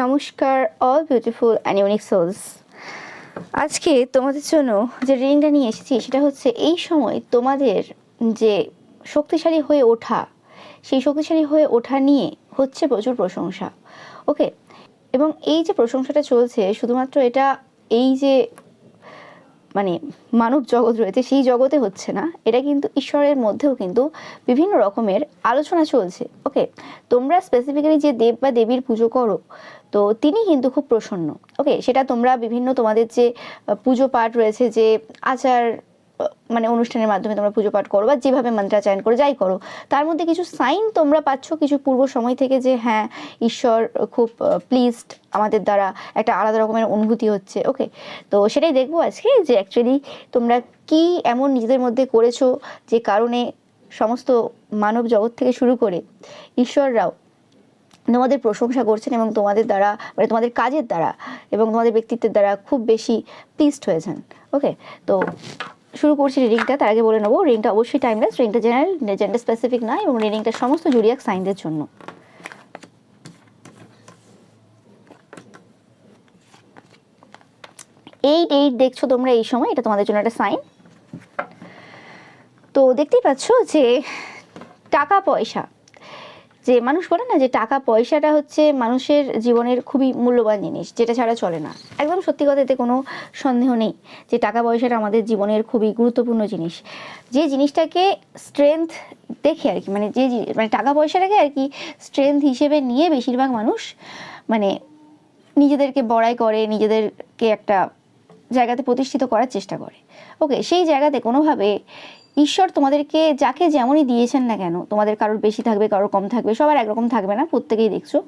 নমস্কার all beautiful and unique souls. আজকে তোমাদের জন্য যে রিডিংটা নিয়ে এসেছি সেটা হচ্ছে এই সময় তোমাদের যে শক্তিশালী হয়ে ওঠা, সেই শক্তিশালী হয়ে ওঠা নিয়ে হচ্ছে প্রচুর প্রশংসা। ওকে, এবং এই যে প্রশংসাটা চলছে শুধুমাত্র এটা এই যে মানে মানব জগৎ রয়েছে সেই জগতে হচ্ছে না, এটা কিন্তু ঈশ্বরের মধ্যেও কিন্তু বিভিন্ন রকমের আলোচনা চলছে। ওকে, তোমরা স্পেসিফিক্যালি যে দেব বা দেবীর পুজো করো তো তিনি কিন্তু খুব প্রসন্ন। ওকে, সেটা তোমরা বিভিন্ন তোমাদের যে পুজো পাঠ রয়েছে, যে আচার মানে অনুষ্ঠানের মাধ্যমে তোমরা পুজো পাঠ করো বা যেভাবে মন্ত্রাচারণ করো, যাই করো, তার মধ্যে কিছু সাইন তোমরা পাচ্ছ কিছু পূর্ব সময় থেকে, যে হ্যাঁ ঈশ্বর খুব প্লিজড আমাদের দ্বারা, একটা আলাদা রকমের অনুভূতি হচ্ছে। ওকে, তো সেটাই দেখবো আজকে যে অ্যাকচুয়ালি তোমরা কি এমন নিজেদের মধ্যে করেছো যে কারণে সমস্ত মানব জগৎ থেকে শুরু করে ঈশ্বররাও তোমাদের প্রশংসা করছেন এবং তোমাদের দ্বারা মানে তোমাদের কাজের দ্বারা এবং তোমাদের ব্যক্তিত্বের দ্বারা খুব বেশি প্লিজড হয়েছেন। ওকে, তো শুরু করছি রিডিংটা। তার আগে বলে নেবো রিডিংটা অবশ্যই টাইমলেস, রিডিংটা জেনারেল, জেন্ডার স্পেসিফিক না, এবং রিডিংটা সমস্ত জুডিয়াক সাইনদের জন্য। এইট দেখছো তোমরা এই সময়, এটা তোমাদের জন্য একটা সাইন। তো দেখতেই পাচ্ছ যে টাকা পয়সা, যে মানুষ বলে না যে টাকা পয়সাটা হচ্ছে মানুষের জীবনের খুবই মূল্যবান জিনিস, যেটা ছাড়া চলে না। একদম সত্যি কথা, এতে কোনো সন্দেহ নেই যে টাকা পয়সাটা আমাদের জীবনের খুবই গুরুত্বপূর্ণ জিনিস। যে জিনিসটাকে স্ট্রেংথ দেখে আর কি, মানে যে মানে টাকা পয়সাটাকে আর কি স্ট্রেংথ হিসেবে নিয়ে বেশিরভাগ মানুষ মানে নিজেদেরকে বড়াই করে, নিজেদেরকে একটা জায়গাতে প্রতিষ্ঠিত করার চেষ্টা করে। ওকে, সেই জায়গাতে কোনোভাবে ঈশ্বর তোমাদেরকে যাকে যেমনই দিয়েছেন না কেন, তোমাদের কারোর বেশি থাকবে কারোর কম থাকবে, সবার একরকম থাকবে না, প্রত্যেকেই দেখছো।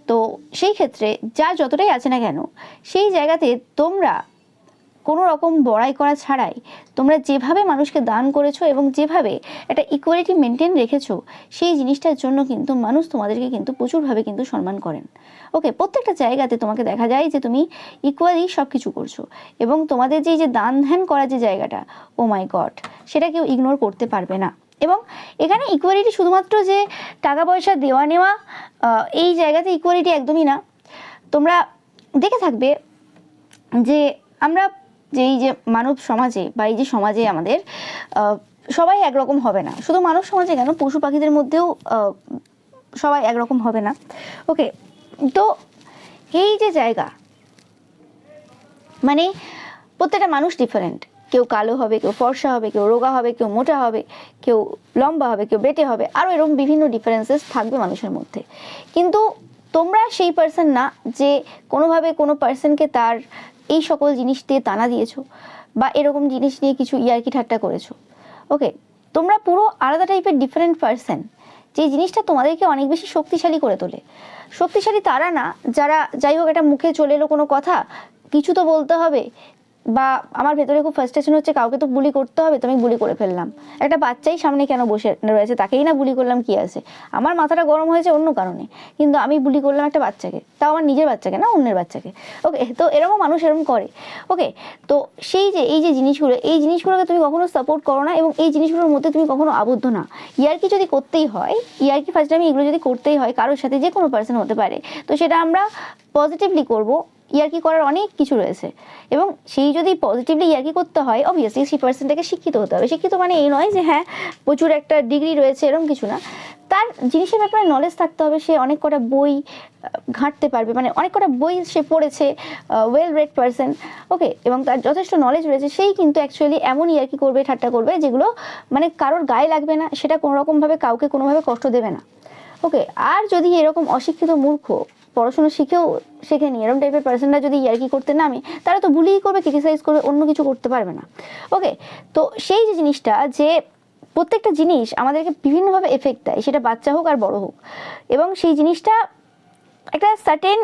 তো সেই ক্ষেত্রে যার যতটাই আছে না কেন, সেই জায়গাতে তোমরা কোনো রকম বড়াই করা ছাড়াই তোমরা যেভাবে মানুষকে দান করেছো এবং যেভাবে একটা ইকুয়ালিটি মেনটেন রেখেছো, সেই জিনিসটার জন্য কিন্তু মানুষ তোমাদেরকে কিন্তু প্রচুরভাবে কিন্তু সম্মান করেন। ওকে, প্রত্যেকটা জায়গাতে তোমাকে দেখা যায় যে তুমি ইকুয়ালি সব কিছু করছো, এবং তোমাদের যে দান ধ্যান করার যে জায়গাটা, ও মাই গড, সেটা কেউ ইগনোর করতে পারবে না। এবং এখানে ইকুয়ালিটি শুধুমাত্র যে টাকা পয়সা দেওয়া নেওয়া, এই জায়গাতে ইকুয়ালিটি একদমই না। তোমরা দেখে থাকবে যে আমরা যে এই যে মানব সমাজে বা এই যে সমাজে আমাদের সবাই একরকম হবে না। শুধু মানব সমাজে কেন, পশু পাখিদের মধ্যেও সবাই একরকম হবে না। ওকে, তো এই যে জায়গা মানে প্রত্যেকটা মানুষ ডিফারেন্ট, কেউ কালো হবে, কেউ ফর্সা হবে, কেউ রোগা হবে, কেউ মোটা হবে, কেউ লম্বা হবে, কেউ বেটে হবে, আরও এরকম বিভিন্ন ডিফারেন্সেস থাকবে মানুষের মধ্যে। কিন্তু তোমরা সেই পার্সন না যে কোনোভাবে কোনো পার্সনকে তার এই সকল জিনিস দিয়ে টানা দিয়েছো বা এরকম জিনিস নিয়ে কিছু ইয়ার্কি ঠাট্টা করেছো। ওকে, তোমরা পুরো আলাদা টাইপের ডিফারেন্ট পার্সন, যে জিনিসটা তোমাদেরকে অনেক বেশি শক্তিশালী করে তোলে। শক্তিশালী তারা না যারা যাই হোক একটা মুখে চলে এলো কোনো কথা, কিছু তো বলতে হবে, বা আমার ভেতরে খুব ফার্স্ট্রেশন হচ্ছে কাউকে তো বুলি করতে হবে, তো আমি বুলি করে ফেললাম। একটা বাচ্চাই সামনে কেন বসে রয়েছে, তাকেই না বুলি করলাম, কি আছে, আমার মাথাটা গরম হয়েছে অন্য কারণে, কিন্তু আমি বুলি করলাম একটা বাচ্চাকে, তাও আমার নিজের বাচ্চাকে না, অন্যের বাচ্চাকে। ওকে, তো এরকম মানুষ এরকম করে। ওকে, তো সেই যে এই যে জিনিসগুলো, এই জিনিসগুলোকে তুমি কখনো সাপোর্ট করো না, এবং এই জিনিসগুলোর মধ্যে তুমি কখনো আবদ্ধ না। ইয়ার্কি যদি করতেই হয়, ইয়ার্কি ফার্স্ট আমি এগুলো যদি করতেই হয় কারোর সাথে, যে কোনো পার্সন হতে পারে, তো সেটা আমরা পজিটিভলি করবো। ইয়ার্কি করার অনেক কিছু রয়েছে, এবং সেই যদি পজিটিভলি ইয়ার্কি করতে হয় অবভিয়াসলি সেই পার্সনটাকে শিক্ষিত হতে হবে। শিক্ষিত মানে এই নয় যে হ্যাঁ প্রচুর একটা ডিগ্রি রয়েছে, এরকম কিছু না। তার জিনিসের ব্যাপারে নলেজ থাকতে হবে, সে অনেক কটা বই ঘাঁটতে পারবে, মানে অনেক কটা বই সে পড়েছে, ওয়েল রেড পার্সন। ওকে, এবং তার যথেষ্ট নলেজ রয়েছে, সেই কিন্তু অ্যাকচুয়ালি এমন ইয়ার্কি করবে, ঠাট্টা করবে যেগুলো মানে কারোর গায়ে লাগবে না, সেটা কোনোরকমভাবে কাউকে কোনোভাবে কষ্ট দেবে না। ওকে, আর যদি এরকম অশিক্ষিত মূর্খ, পড়াশোনা শিখেও শেখেনি, এরকম টাইপের পার্সনরা যদি ইয়ার্কি করতে নামে, তারা তো বুলিই করবে, ক্রিটিসাইজ করবে, অন্য কিছু করতে পারবে না। ওকে, তো সেই যে জিনিসটা, যে প্রত্যেকটা জিনিস আমাদেরকে বিভিন্নভাবে এফেক্ট দেয়, সেটা বাচ্চা হোক আর বড় হোক, এবং সেই জিনিসটা একটা সার্টেন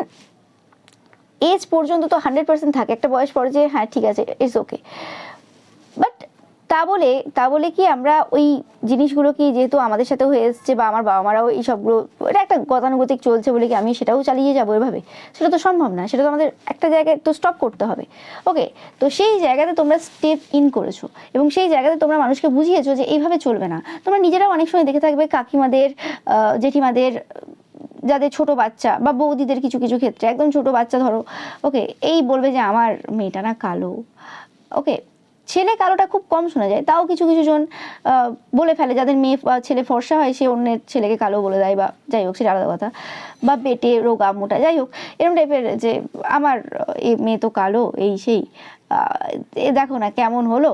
এজ পর্যন্ত তো 100% থাকে, একটা বয়স পরে যে হ্যাঁ ঠিক আছে ইটস ওকে। বাট তা বলে কি আমরা ওই জিনিসগুলো কি, যেহেতু আমাদের সাথে হয়ে এসছে বা আমার বাবা মারাও এই সবগুলো, এটা একটা গতানুগতিক চলছে বলে কি আমি সেটাও চালিয়ে যাবো এভাবে, সেটা তো সম্ভব না, সেটা তো আমাদের একটা জায়গায় তো স্টপ করতে হবে। ওকে, তো সেই জায়গাতে তোমরা স্টেপ ইন করেছো, এবং সেই জায়গাতে তোমরা মানুষকে বুঝিয়েছো যে এইভাবে চলবে না। তোমরা নিজেরাও অনেক সময় দেখে থাকবে কাকিমাদের, জেঠিমাদের যাদের ছোট বাচ্চা বা বৌদিদের কিছু কিছু ক্ষেত্রে একদম ছোট বাচ্চা ধরো, ওকে, এই বলবে যে আমার মেয়েটা না কালো। ওকে, ছেলে কালোটা খুব কম শোনা যায়, তাও কিছু কিছু জন বলে ফেলে, যাদের মেয়ে বা ছেলে ফর্সা হয় সে অন্যের ছেলেকে কালো বলে দেয়, বা যাই হোক সেটা আলাদা কথা, বা বেটে রোগা মোটা, যাই হোক এরকম টাইপের যে আমার এই মেয়ে তো কালো, এই সেই, এ দেখো না কেমন হলো,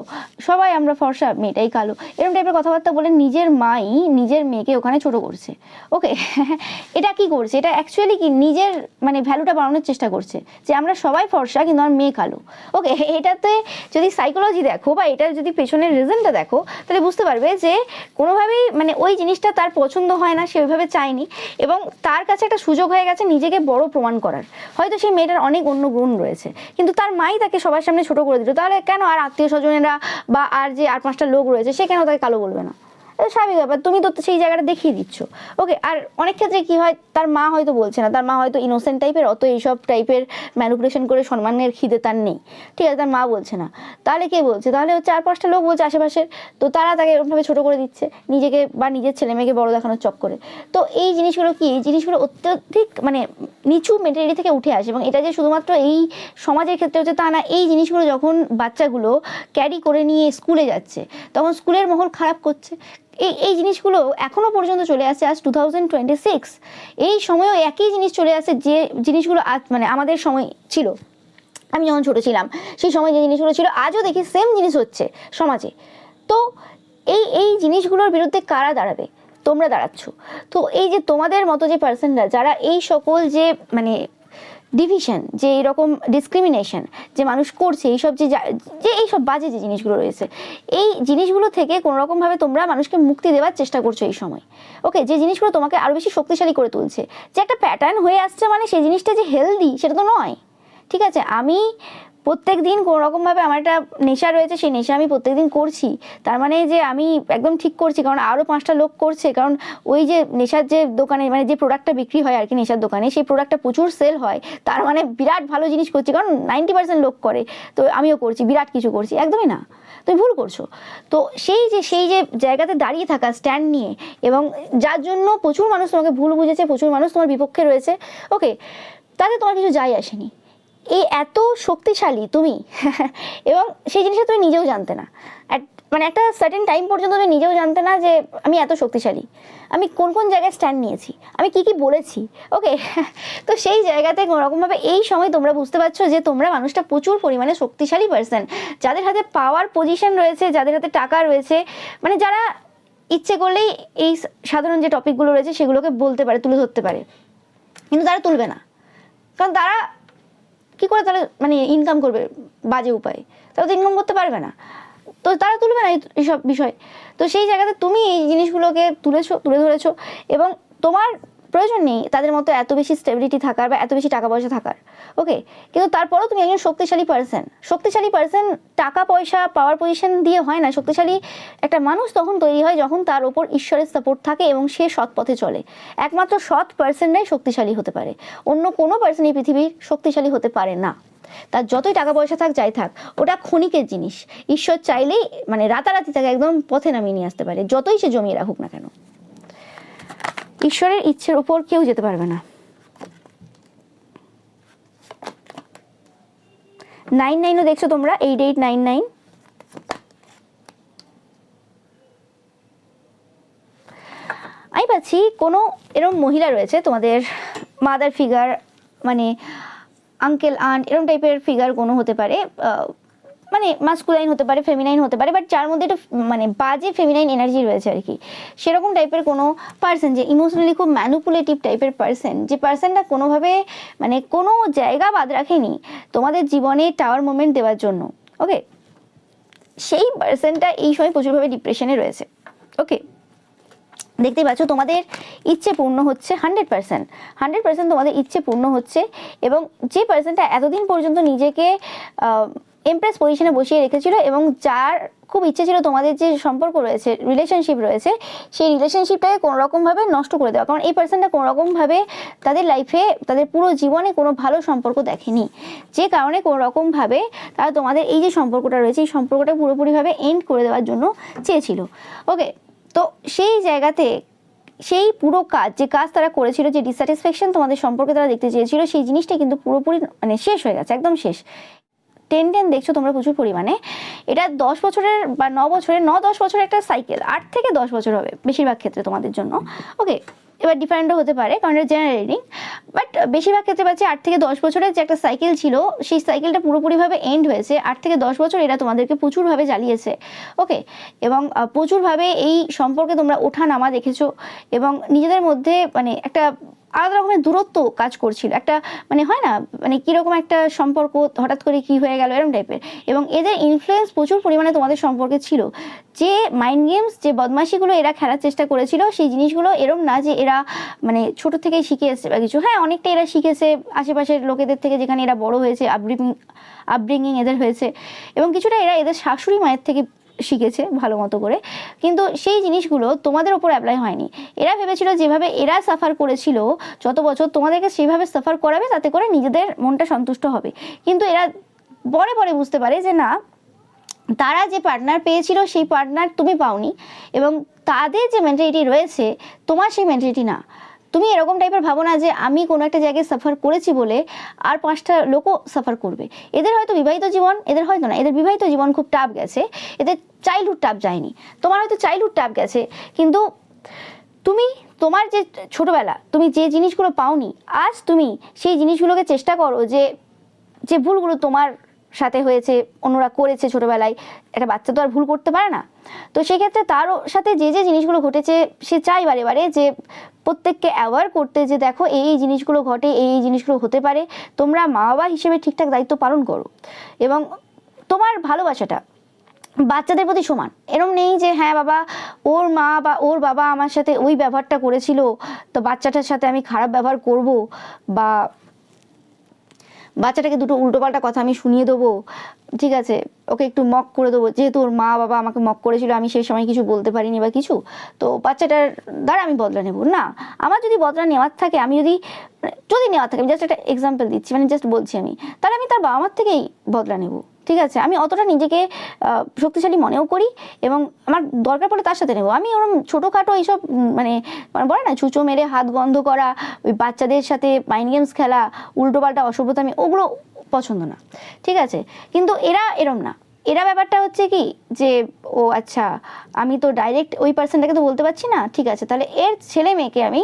সবাই আমরা ফর্সা, মেয়েটাই কালো, এরকম টাইপের কথাবার্তা বলে নিজের মাই নিজের মেয়েকে ওখানে ছোট করছে। ওকে, এটা কি করছে, এটা অ্যাকচুয়ালি কি নিজের মানে ভ্যালুটা বাড়ানোর চেষ্টা করছে, যে আমরা সবাই ফর্সা কিন্তু আমার মেয়ে কালো। ওকে, এটাতে যদি সাইকোলজি দেখো বা এটার যদি পেছনের রিজনটা দেখো, তাহলে বুঝতে পারবে যে কোনোভাবেই মানে ওই জিনিসটা তার পছন্দ হয় না, সে ওইভাবে চায়নি, এবং তার কাছে একটা সুযোগ হয়ে গেছে নিজেকে বড় প্রমাণ করার। হয়তো সেই মেয়েটার অনেক অন্য গুণ রয়েছে, কিন্তু তার মাই তাকে সবার সামনে ছোট করে দিল, তাহলে কেন আর আত্মীয় স্বজনেরা বা আর যে আর পাঁচটা লোক রয়েছে সে কেন তাকে কালো বলবে না? স্বাভাবিক ব্যাপার, তুমি তো সেই জায়গাটা দেখিয়ে দিচ্ছ। ওকে, আর অনেক ক্ষেত্রে কি হয়, তার মা হয়তো বলছে না, তার মা হয়তো ইনোসেন্ট টাইপের, অত এইসব টাইপের ম্যানিপুলেশন করে সম্মানের খিদে তার নেই, ঠিক আছে, তার মা বলছে না, তাহলে কে বলছে, তাহলে হচ্ছে আর পাঁচটা লোক বলছে আশেপাশের, তো তারা তাকে এরকমভাবে ছোট করে দিচ্ছে নিজেকে বা নিজের ছেলে মেয়েকে বড় দেখানোর চক্করে। তো এই জিনিসগুলো কি, এই জিনিসগুলো অত্যধিক মানে নিচু মেন্টালিটি থেকে উঠে আসে, এবং এটা যে শুধুমাত্র এই সমাজের ক্ষেত্রে হচ্ছে তা না, এই জিনিসগুলো যখন বাচ্চাগুলো ক্যারি করে নিয়ে স্কুলে যাচ্ছে তখন স্কুলের মহল খারাপ করছে। এই জিনিসগুলো এখনো পর্যন্ত চলে আসছে, আজ 2026, এই সময়ও একই জিনিস চলে আসছে, যে জিনিসগুলো আজ মানে আমাদের সময় ছিল, আমি যখন ছোট ছিলাম সেই সময় যে জিনিসগুলো ছিল আজও দেখি সেম জিনিস হচ্ছে সমাজে। তো এই জিনিসগুলোর বিরুদ্ধে কারা দাঁড়াবে? তোমরা দাঁড়াচ্ছ। তো এই যে তোমাদের মতো যে পার্সনরা যারা এই সকল যে মানে ডিভিশন, যে এরকম ডিসক্রিমিনেশন যে মানুষ করছে, এইসব যে এইসব বাজে যে জিনিসগুলো রয়েছে, এই জিনিসগুলো থেকে কোনো রকমভাবে তোমরা মানুষকে মুক্তি দেওয়ার চেষ্টা করছো এই সময়। ওকে, যে জিনিসগুলো তোমাকে আরও বেশি শক্তিশালী করে তুলছে, যে একটা প্যাটার্ন হয়ে আসছে, মানে সেই জিনিসটা যে হেলদি সেটা তো নয়। ঠিক আছে, আমি প্রত্যেক দিন কোনো রকমভাবে আমার একটা নেশা রয়েছে, সেই নেশা আমি প্রত্যেক দিন করছি, তার মানে যে আমি একদম ঠিক করছি, কারণ আরও পাঁচটা লোক করছে, কারণ ওই যে নেশার যে দোকানে মানে যে প্রোডাক্টটা বিক্রি হয় আর কি নেশার দোকানে, সেই প্রোডাক্টটা প্রচুর সেল হয়, তার মানে বিরাট ভালো জিনিস করছি, কারণ 90% লোক করে, তো আমিও করছি, বিরাট কিছু করছি, একদমই না, তুমি ভুল করছো। তো সেই যে জায়গাতে দাঁড়িয়ে থাকা স্ট্যান্ড নিয়ে, এবং যার জন্য প্রচুর মানুষ তোমাকে ভুল বুঝেছে, প্রচুর মানুষ তোমার বিপক্ষে রয়েছে, ওকে, তাতে তোমার কিছু যায় আসেনি। এই এত শক্তিশালী তুমি এবং সেই জিনিসটা তুমি নিজেও জানতে না, মানে একটা সার্টেন টাইম পর্যন্ত তুমি নিজেও জানতে না যে আমি এত শক্তিশালী, আমি কোন কোন জায়গায় স্ট্যান্ড নিয়েছি, আমি কি কি বলেছি। ওকে, তো সেই জায়গাতে কোনোরকমভাবে এই সময় তোমরা বুঝতে পারছো যে তোমরা মানুষটা প্রচুর পরিমাণে শক্তিশালী পার্সন, যাদের হাতে পাওয়ার পজিশন রয়েছে, যাদের হাতে টাকা রয়েছে, মানে যারা ইচ্ছে করলেই এই সাধারণ যে টপিকগুলো রয়েছে সেগুলোকে বলতে পারে, তুলে ধরতে পারে, কিন্তু তারা তুলবে না, কারণ তারা কি করে তাহলে মানে ইনকাম করবে বাজে উপায়, তারা তো ইনকাম করতে পারবে না, তো তারা তুলবে না এইসব বিষয়। তো সেই জায়গাতে তুমি এই জিনিসগুলোকে তুলে ধরেছো, এবং তোমার প্রয়োজন নেই তাদের মতো এত বেশি স্টেবিলিটি থাকার বা এত বেশি টাকা পয়সা থাকার। ওকে, কিন্তু তারপরেও তুমি একজন শক্তিশালী পার্সন, টাকা পয়সা পাওয়ার পজিশন দিয়ে হয় না। শক্তিশালী একটা মানুষ তখন তৈরি হয় যখন তার ওপর ঈশ্বরের সাপোর্ট থাকে এবং সে সৎ পথে চলে। একমাত্র সৎ পার্সনরাই শক্তিশালী হতে পারে, অন্য কোনো পার্সন এই পৃথিবীর শক্তিশালী হতে পারে না। তার যতই টাকা পয়সা থাক যাই থাক, ওটা ক্ষণিকের জিনিস। ঈশ্বর চাইলেই মানে রাতারাতি তাকে একদম পথে নামিয়ে নিয়ে আসতে পারে, যতই সে জমিয়ে রাখুক না কেন। ঈশ্বরের ইচ্ছের উপর কেউ যেতে পারবে না। 99ও দেখছো তোমরা, 8899। আমি পাচ্ছি কোনো এরকম মহিলা রয়েছে তোমাদের মাদার ফিগার, মানে আঙ্কেল আন্ট এরকম টাইপের ফিগার কোনো হতে পারে, মানে মাস্কুলাইন হতে পারে, ফেমিনাইন হতে পারে, বাট যার মধ্যে একটু মানে বাজে ফেমিনাইন এনার্জি রয়েছে আর কি, সেরকম টাইপের কোনো পার্সন, যে ইমোশনালি খুব ম্যানিপুলেটিভ টাইপের পার্সন, যে পার্সনটা কোনোভাবে মানে কোনো জায়গা বাদ রাখেনি তোমাদের জীবনে টাওয়ার মোমেন্ট দেওয়ার জন্য। ওকে, সেই পার্সনটা এই সময় প্রচুরভাবে ডিপ্রেশনে রয়েছে। ওকে, দেখতেই পাচ্ছ তোমাদের ইচ্ছে পূর্ণ হচ্ছে 100% তোমাদের ইচ্ছে পূর্ণ হচ্ছে, এবং যে পার্সনটা এতদিন পর্যন্ত নিজেকে এমপ্রেস পজিশনে বসিয়ে রেখেছিল এবং যার খুব ইচ্ছে ছিল তোমাদের যে সম্পর্ক রয়েছে, রিলেশনশিপ রয়েছে, সেই রিলেশনশিপটাকে কোনোরকমভাবে নষ্ট করে দেওয়া, কারণ এই পার্সনটা কোনোরকমভাবে তাদের লাইফে তাদের পুরো জীবনে কোনো ভালো সম্পর্ক দেখেনি, যে কারণে কোনোরকমভাবে তারা তোমাদের এই যে সম্পর্কটা রয়েছে এই সম্পর্কটা পুরোপুরিভাবে এন্ড করে দেওয়ার জন্য চেয়েছিল। ওকে, তো সেই জায়গাতে সেই পুরো কাজ, যে কাজ তারা করেছিল, যে ডিস্যাটিসফ্যাকশন তোমাদের সম্পর্কে তারা দেখতে চেয়েছিল, সেই জিনিসটা কিন্তু পুরোপুরি মানে শেষ হয়ে গেছে, একদম শেষ। 10 দেখছো তোমরা প্রচুর পরিমাণে, এটা 10 বছরের বা 9 বছরের 9-10 বছরের একটা সাইকেল, 8 থেকে 10 বছর হবে বেশিরভাগ ক্ষেত্রে তোমাদের জন্য। ওকে, এবার ডিফারেন্টও হতে পারে কারণ এটা জেনারেল রিডিং, বাট বেশিরভাগ ক্ষেত্রে পাচ্ছি 8 থেকে 10 বছরের যে একটা সাইকেল ছিল, সেই সাইকেলটা পুরোপুরিভাবে এন্ড হয়েছে। 8 থেকে 10 বছর এরা তোমাদেরকে প্রচুরভাবে জ্বালিয়েছে। ওকে, এবং প্রচুরভাবে এই সম্পর্কে তোমরা ওঠা নামা দেখেছো, এবং নিজেদের মধ্যে মানে একটা আলাদা রকমের দূরত্ব কাজ করছিল, একটা মানে হয় না মানে কীরকম একটা সম্পর্ক হঠাৎ করে কি হয়ে গেল এরকম টাইপের। এবং এদের ইনফ্লুয়েন্স প্রচুর পরিমাণে তোমাদের সম্পর্কে ছিল। যে মাইন্ড গেমস, যে বদমাশিগুলো এরা খেলার চেষ্টা করেছিল, সেই জিনিসগুলো এরম না যে এরা মানে ছোট থেকেই শিখে এসছে বা কিছু, হ্যাঁ অনেকটা এরা শিখেছে আশেপাশের লোকেদের থেকে, যেখানে এরা বড় হয়েছে, আপব্রিঙ্গিং এদের হয়েছে, এবং কিছুটা এরা এদের শাশুড়ি মায়ের থেকে শিখেছে ভালো মতো করে। কিন্তু সেই জিনিসগুলো তোমাদের ওপর অ্যাপ্লাই হয়নি। এরা ভেবেছিল যেভাবে এরা সাফার করেছিল যত বছর, তোমাদেরকে সেইভাবে সাফার করাবে, তাতে করে নিজেদের মনটা সন্তুষ্ট হবে। কিন্তু এরা পরে পরে বুঝতে পারে যে না, তারা যে পার্টনার পেয়েছিল সেই পার্টনার তুমি পাওনি, এবং তাদের যে মেন্টালিটি রয়েছে তোমার সেই মেন্টালিটি না। তুমি এরকম টাইপের ভাবো না যে আমি কোনো একটা জায়গায় সাফার করেছি বলে আর 5টা লোকও সাফার করবে। এদের হয়তো বিবাহিত জীবন, এদের হয়তো না, এদের বিবাহিত জীবন খুব টাফ গেছে, এদের চাইল্ডহুড টাফ যায়নি। তোমার হয়তো চাইল্ডহুড টাফ গেছে, কিন্তু তুমি তোমার যে ছোটবেলা তুমি যে জিনিসগুলো পাওনি, আজ তুমি সেই জিনিসগুলোকে চেষ্টা করো, যে যে ভুলগুলো তোমার সাথে হয়েছে, অন্যরা করেছে ছোটবেলায়, একটা বাচ্চা তো আর ভুল করতে পারে না। তো সেক্ষেত্রে তারও সাথে যে যে জিনিসগুলো ঘটেছে, সে চাই বারে বারে যে প্রত্যেককে অ্যাওয়ার করতে, যে দেখো এই এই জিনিসগুলো ঘটে, এই এই জিনিসগুলো হতে পারে, তোমরা মা বাবা হিসেবে ঠিকঠাক দায়িত্ব পালন করো, এবং তোমার ভালোবাসাটা বাচ্চাদের প্রতি সমান। এরম নেই যে হ্যাঁ বাবা, ওর মা বা ওর বাবা আমার সাথে ওই ব্যবহারটা করেছিল, তো বাচ্চাটার সাথে আমি খারাপ ব্যবহার করব, বা বাচ্চাটাকে দুটো উল্টোপাল্টা কথা আমি শুনিয়ে দেবো, ঠিক আছে, ওকে একটু মক করে দেবো, যেহেতু ওর মা বাবা আমাকে মক করেছিল, আমি সেই সময় কিছু বলতে পারিনি বা কিছু, তো বাচ্চাটার দ্বারা আমি বদলা নেব না। আমার যদি বদলা নেওয়ার থাকে, আমি যদি নেওয়ার থাকে, আমি জাস্ট একটা এক্সাম্পল দিচ্ছি, মানে জাস্ট বলছি আমি, তাহলে আমি তার বাবা মার থেকেই বদলা নেব। ঠিক আছে, আমি অতটা নিজেকে শক্তিশালী মনেও করি, এবং আমার দরকার পড়লে তার সাথে নেব। আমি ওরকম ছোটোখাটো এইসব মানে বলে না ছুঁচো মেরে হাত বন্ধ করা, ওই বাচ্চাদের সাথে মাইন্ড গেমস খেলা, উল্টোপাল্টা অসভ্যতা, আমি ওগুলো পছন্দ না। ঠিক আছে, কিন্তু এরা এরম না। এরা ব্যাপারটা হচ্ছে কি যে ও আচ্ছা, আমি তো ডাইরেক্ট ওই পার্সনটাকে তো বলতে পারছি না, ঠিক আছে, তাহলে এর ছেলে মেয়েকে আমি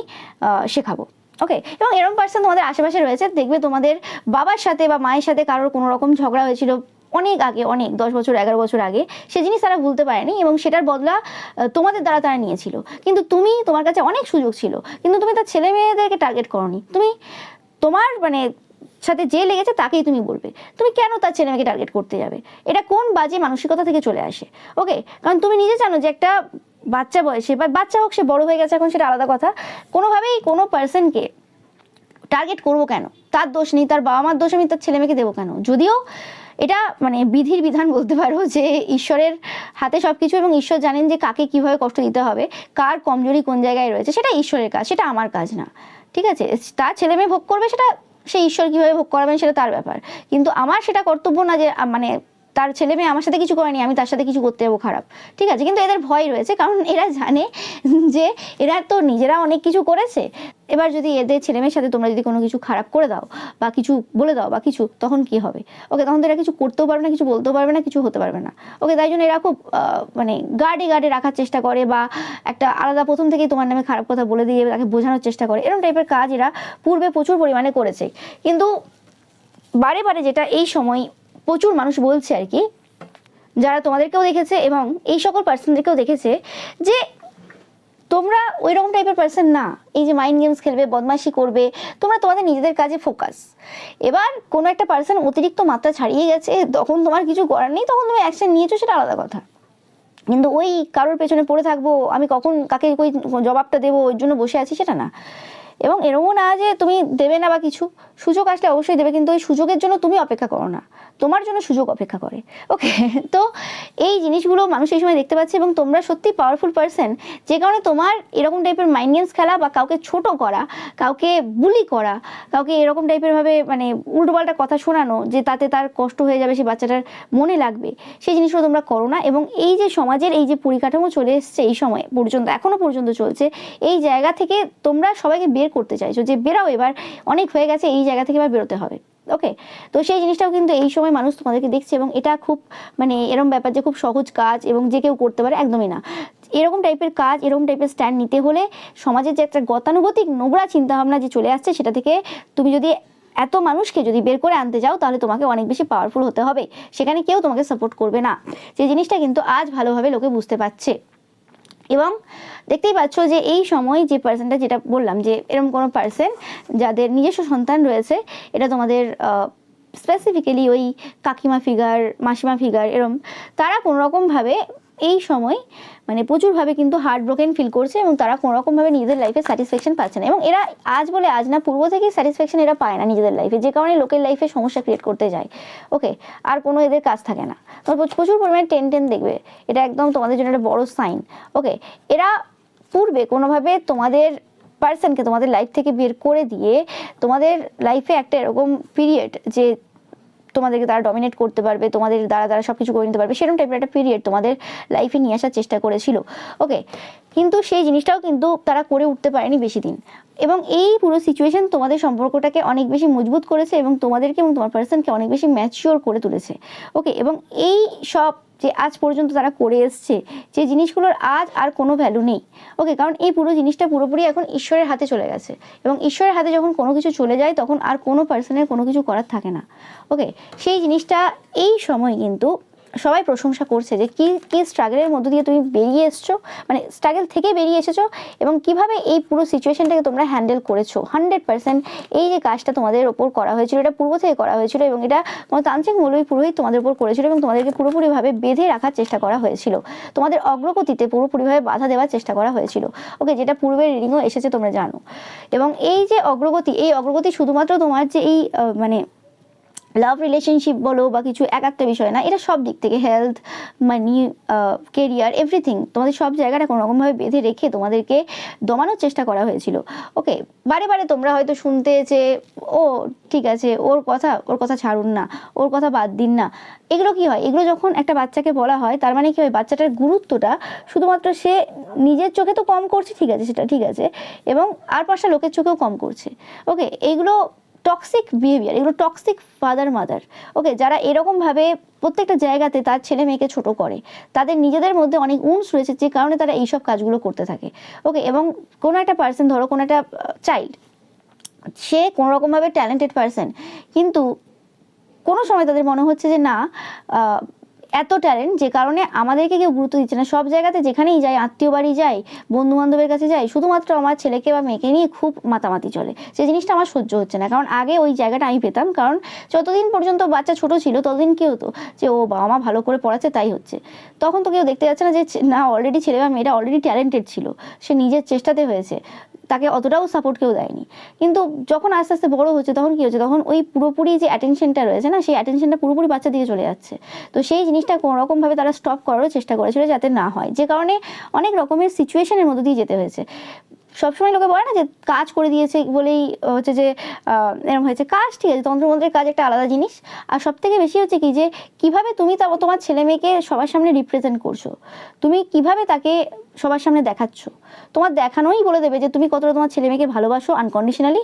শেখাবো। ওকে, এবং এরকম পার্সন তোমাদের আশেপাশে রয়েছে, দেখবে তোমাদের বাবার সাথে বা মায়ের সাথে কারোর কোনো রকম ঝগড়া হয়েছিল অনেক আগে, অনেক 10 বছর 11 বছর আগে, সে জিনিস তারা ভুলতে পারেনি, এবং সেটার বদলা তোমাদের দ্বারা তারা নিয়েছিল। কিন্তু তোমার কাছে অনেক সুযোগ ছিল, কিন্তু তুমি তার ছেলে মেয়েদেরকে টার্গেট করোনি। তুমি তোমার মানে সাথে যে লেগেছে তাকেই তুমি বলবে, তুমি কেন তার ছেলে মেয়েকে টার্গেট করতে যাবে? এটা কোন বাজে মানসিকতা থেকে চলে আসে? ওকে, কারণ তুমি নিজে জানো যে একটা বাচ্চা বয়সে, বা বাচ্চা হোক, সে বড় হয়ে গেছে এখন, সেটা আলাদা কথা, কোনোভাবেই কোনো পার্সনকে টার্গেট করবো কেন? তার দোষ নেই, তার বাবা মার দোষ আমি তার ছেলে মেয়েকে দেবো কেন? যদিও এটা মানে বিধির বিধান বলতে পারো, যে ঈশ্বরের হাতে সব কিছু, এবং ঈশ্বর জানেন যে কাকে কিভাবে কষ্ট দিতে হবে, কার কমজোরি কোন জায়গায় রয়েছে, সেটা ঈশ্বরের কাজ, সেটা আমার কাজ না। ঠিক আছে, তার ছেলে মেয়ে ভোগ করবে, সেটা সেই ঈশ্বর কিভাবে ভোগ করাবেন সেটা তার ব্যাপার, কিন্তু আমার সেটা কর্তব্য না যে মানে তার ছেলে মেয়ে আমার সাথে কিছু করেনি, আমি তার সাথে কিছু করতে যাবো খারাপ। ঠিক আছে, কিন্তু এদের ভয় রয়েছে, কারণ এরা জানে যে এরা তো নিজেরা অনেক কিছু করেছে। এবার যদি এদের ছেলে মেয়ের সাথে তোমরা যদি কোনো কিছু খারাপ করে দাও, বা কিছু বলে দাও বা কিছু, তখন কি হবে? ওকে, তখন তো এরা কিছু করতেও পারবে না, কিছু বলতেও পারবে না, কিছু হতে পারবে না। ওকে, তাই জন্য এরা খুব মানে গার্ডে রাখার চেষ্টা করে, বা একটা আলাদা প্রথম থেকেই তোমার নামে খারাপ কথা বলে দিয়ে তাকে বোঝানোর চেষ্টা করে, এরকম টাইপের কাজ এরা পূর্বে প্রচুর পরিমাণে করেছে। কিন্তু বারে বারে যেটা এই সময় প্রচুর মানুষ বলছে আর কি, যারা তোমাদেরকেও দেখেছে এবং এই সকল পার্সনদেরকেও দেখেছে, যে তোমরা ওই রকম টাইপের পার্সন না, এই যে মাইন্ড গেমস খেলবে, বদমাশি করবে, তোমরা তোমাদের নিজেদের কাজে ফোকাস। এবার কোনো একটা পার্সন অতিরিক্ত মাত্রা ছাড়িয়ে গেছে, তখন তোমার কিছু করার নেই, তখন তুমি অ্যাকশন নিয়েছো, সেটা আলাদা কথা। কিন্তু ওই কারোর পেছনে পড়ে থাকবো, আমি কখন কাকে ওই জবাবটা দেবো, ওই জন্য বসে আছি, সেটা না। এবং এরকমও না যে তুমি দেবে না বা কিছু, সুযোগ আসলে অবশ্যই দেবে, কিন্তু ওই সুযোগের জন্য তুমি অপেক্ষা করো না, তোমার জন্য সুযোগ অপেক্ষা করে। ওকে, তো এই জিনিসগুলো মানুষ এই সময় দেখতে পাচ্ছে, এবং তোমরা সত্যি পাওয়ারফুল পার্সন, যে কারণে তোমার এরকম টাইপের মাইন্ড গেমস খেলা বা কাউকে ছোট করা, কাউকে বুলি করা, কাউকে এরকম টাইপের ভাবে মানে উল্টোপাল্টা কথা শোনানো যে তাতে তার কষ্ট হয়ে যাবে, সেই বাচ্চাটার মনে লাগবে, সেই জিনিসগুলো তোমরা করো না। এবং এই যে সমাজের এই যে পরিকাঠামো চলে এসছে এই সময় পর্যন্ত, এখনো পর্যন্ত চলছে, এই জায়গা থেকে তোমরা সবাইকে বের করতে চাইছো যে বেরাও, এবার অনেক হয়ে গেছে, এই জায়গা থেকে এবার বেরোতে হবে। ওকে, তো সেই জিনিসটাও কিন্তু এই সময় মানুষ তোমাদেরকে দেখছে, এবং এটা খুব মানে এরকম ব্যাপার যে খুব সহজ কাজ এবং যে কেউ করতে পারে, একদমই না। এরকম টাইপের কাজ, এরকম টাইপের স্ট্যান্ড নিতে হলে সমাজের যে একটা গতানুগতিক নোংরা চিন্তাভাবনা যে চলে আসছে, সেটা থেকে তুমি যদি এত মানুষকে যদি বের করে আনতে যাও, তাহলে তোমাকে অনেক বেশি পাওয়ারফুল হতে হবে, সেখানে কেউ তোমাকে সাপোর্ট করবে না। যে জিনিসটা কিন্তু আজ ভালোভাবে লোকে বুঝতে পারছে। এবং দেখতেই পাচ্ছ যে এই সময় যে পার্সনটা, যেটা বললাম যে এরকম কোনো পার্সন যাদের নিজস্ব সন্তান রয়েছে, এটা তোমাদের স্পেসিফিক্যালি ওই কাকিমা ফিগার, মাসিমা ফিগার, এরম তারা কোনোরকমভাবে এই সময় মানে প্রচুরভাবে কিন্তু হার্ট ব্রোকেন ফিল করছে, এবং তারা কোনোরকমভাবে নিজেদের লাইফে স্যাটিসফ্যাকশন পাচ্ছে না। এবং এরা আজ বলে আজ না, পূর্ব থেকেই স্যাটিসফ্যাকশন এরা পায় না নিজেদের লাইফে, যে কারণে লোকের লাইফে সমস্যা ক্রিয়েট করতে যায়। ওকে, আর কোনো এদের কাজ থাকে না, তোমার প্রচুর পরিমাণে টেন দেখবে, এটা একদম তোমাদের জন্য একটা বড় সাইন। ওকে, এরা পূর্বে কোনোভাবে তোমাদের পার্সনকে তোমাদের লাইফ থেকে বের করে দিয়ে তোমাদের লাইফে একটা এরকম পিরিয়ড যে তোমাদেরকে তারা ডমিনেট করতে পারবে, তোমাদের দ্বারা সব কিছু করে নিতে পারবে, সেরকম টাইপের একটা পিরিয়ড তোমাদের লাইফে নিয়ে আসার চেষ্টা করেছিল। ওকে, কিন্তু সেই জিনিসটাও কিন্তু তারা করে উঠতে পারেনি বেশি দিন, এবং এই পুরো সিচুয়েশন তোমাদের সম্পর্কটাকে অনেক বেশি মজবুত করেছে, এবং তোমাদেরকে এবং তোমার পার্সনকে অনেক বেশি ম্যাচিওর করে তুলেছে। ওকে, এবং এই সব যে আজ পর্যন্ত তারা করে এসছে, যে জিনিসগুলোর আজ আর কোনো ভ্যালু নেই। ওকে, কারণ এই পুরো জিনিসটা পুরোপুরি এখন ঈশ্বরের হাতে চলে গেছে, এবং ঈশ্বরের হাতে যখন কোনো কিছু চলে যায়, তখন আর কোনো পার্সনের কোনো কিছু করার থাকে না। ওকে, সেই জিনিসটা এই সময় কিন্তু সবাই প্রশংসা করছে যে কি স্ট্রাগলের মধ্য দিয়ে তুমি বেরিয়ে এসছো, মানে স্ট্রাগল থেকে বেরিয়ে এসেছো, এবং কিভাবে এই পুরো সিচুয়েশনটাকে তোমরা হ্যান্ডেল করেছো। 100% এই যে কাজটা তোমাদের ওপর করা হয়েছিল, এটা পূর্ব থেকে করা হয়েছিল, এবং এটা কোনো তান্ত্রিক মৌলবী পুরোহিত তোমাদের উপর করেছিল, এবং তোমাদেরকে পুরোপুরিভাবে বেঁধে রাখার চেষ্টা করা হয়েছিল, তোমাদের অগ্রগতিতে পুরোপুরিভাবে বাধা দেওয়ার চেষ্টা করা হয়েছিল। ওকে, যেটা পূর্বের রিডিংও এসেছে তোমরা জানো। এবং এই যে অগ্রগতি, এই অগ্রগতি শুধুমাত্র তোমার যে এই মানে লাভ রিলেশনশিপ বলো বা কিছু একটা বিষয় না, এটা সব দিক থেকে হেলথ, মানি, কেরিয়ার, এভরিথিং, তোমাদের সব জায়গাটা কোনোরকমভাবে বেঁধে রেখে তোমাদেরকে দমানোর চেষ্টা করা হয়েছিল। ওকে, বারে বারে তোমরা হয়তো শুনতে যে ও ঠিক আছে, ওর কথা ছাড়ুন না, ওর কথা বাদ দিন না। এগুলো কি হয়, এগুলো যখন একটা বাচ্চাকে বলা হয়, তার মানে কি হয়, বাচ্চাটার গুরুত্বটা শুধুমাত্র সে নিজের চোখে তো কম করছে, ঠিক আছে, সেটা ঠিক আছে, এবং আর পাঁচটা লোকের চোখেও কম করছে। ওকে, এইগুলো টক্সিক বিহেভিয়ার, এগুলো টক্সিক ফাদার মাদার। ওকে, যারা এরকমভাবে প্রত্যেকটা জায়গাতে তার ছেলে মেয়েকে ছোট করে, তাদের নিজেদের মধ্যে অনেক উন্স রয়েছে, যে কারণে তারা এইসব কাজগুলো করতে থাকে। ওকে, এবং কোনো একটা পার্সন, ধরো কোনো একটা চাইল্ড, সে কোনোরকমভাবে ট্যালেন্টেড পার্সন, কিন্তু কোনো সময় তাদের মনে হচ্ছে যে না, এত ট্যালেন্ট যে কারণে আমাদেরকে কেউ গুরুত্ব দিচ্ছে না, সব জায়গাতে যেখানেই যাই, আত্মীয় বাড়ি যাই, বন্ধু বান্ধবের কাছে যাই, শুধুমাত্র আমার ছেলেকে বা মেয়েকে নিয়ে খুব মাতামাতি চলে। সেই জিনিসটা আমার সহ্য হচ্ছে না, কারণ আগে ওই জায়গাটা আমি পেতাম, কারণ যতদিন পর্যন্ত বাচ্চা ছোট ছিল ততদিন কি হতো, যে ও বাবা মা ভালো করে পড়াচ্ছে তাই হচ্ছে, তখন তো কেউ দেখতে যাচ্ছে না যে না, অলরেডি ছেলে বা মেয়েটা অলরেডি ট্যালেন্টেড ছিল, সে নিজের চেষ্টাতে হয়েছে, তাকে অতটাও সাপোর্ট কেউ দেয়নি। কিন্তু যখন আস্তে আস্তে বড় হচ্ছে, তখন কি হচ্ছে, তখন ওই পুরোপুরি যে অ্যাটেনশনটা রয়েছে না, সেই অ্যাটেনশনটা পুরোপুরি বাচ্চার দিকে চলে যাচ্ছে। তো সেই জিনিসটা কোনো রকমভাবে তারা স্টপ করারও চেষ্টা করেছিল, যাতে না হয়, যে কারণে অনেক রকমের সিচুয়েশনের মধ্যে দিয়ে যেতে হয়েছে। সবসময় লোকে বলে না যে কাজ করে দিয়েছে বলেই হচ্ছে যে এরকম হয়েছে, কাজ ঠিক আছে, তন্ত্রমন্ত্রের কাজ একটা আলাদা জিনিস। আর সব থেকে বেশি হচ্ছে কি, যে কিভাবে তুমি তোমার ছেলে মেয়েকে সবার সামনে রিপ্রেজেন্ট করছো, তুমি কিভাবে তাকে সবার সামনে দেখাচ্ছ, তোমার দেখানোই বলে দেবে যে তুমি কতটা তোমার ছেলে মেয়েকে ভালোবাসো আনকন্ডিশনালি।